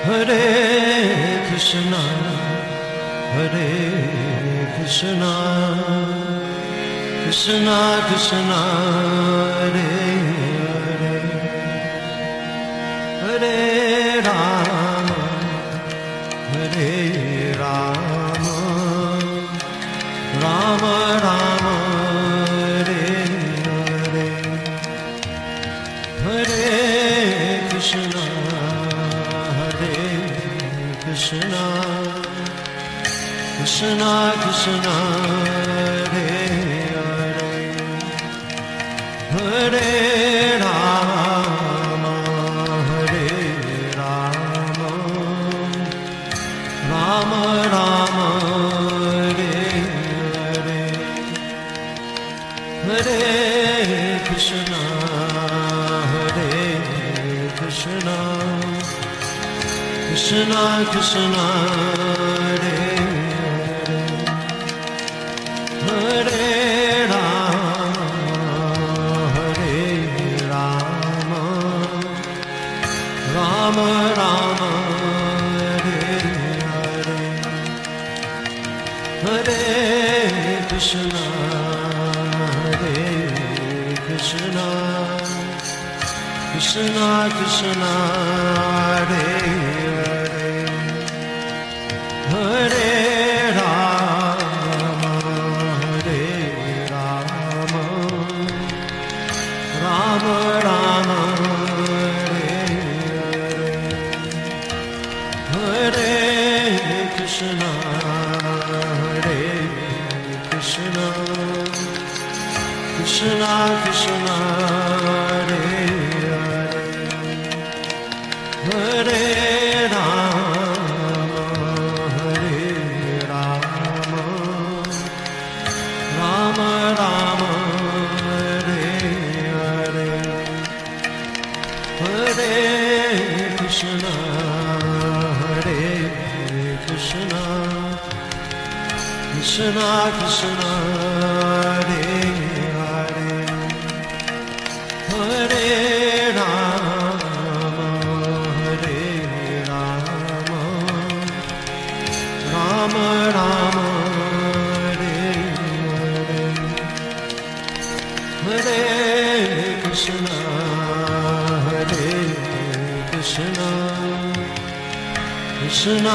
Hare Krishna, Hare Krishna, Krishna Krishna, Hare Hare, Hare Rama, Hare Rama, Rama Rama, Hare Hare, Hare Krishna, Hare Krishna, Krishna Krishna, Hare Hare, Hare Rama, Hare Rama, Rama Rama, Hare Hare, Hare Krishna, Hare Krishna, Krishna Krishna, Hare Hare, Hare Rama, Hare Rama, Rama Rama, Hare Hare, Hare Krishna, Hare Krishna, Krishna Krishna, Hare Hare, Hare Rama, Hare Rama, Rama Rama, Hare Hare, Hare Krishna, Hare Krishna, Krishna Krishna, Hare Hare, Hare Rama, Hare Rama, Rama Rama, Hare Hare, Hare Krishna, Hare Krishna, Krishna Krishna, Hare Hare, Hare Rama, Hare Rama, Rama Rama, Hare Hare, Hare Krishna, Hare Krishna, Krishna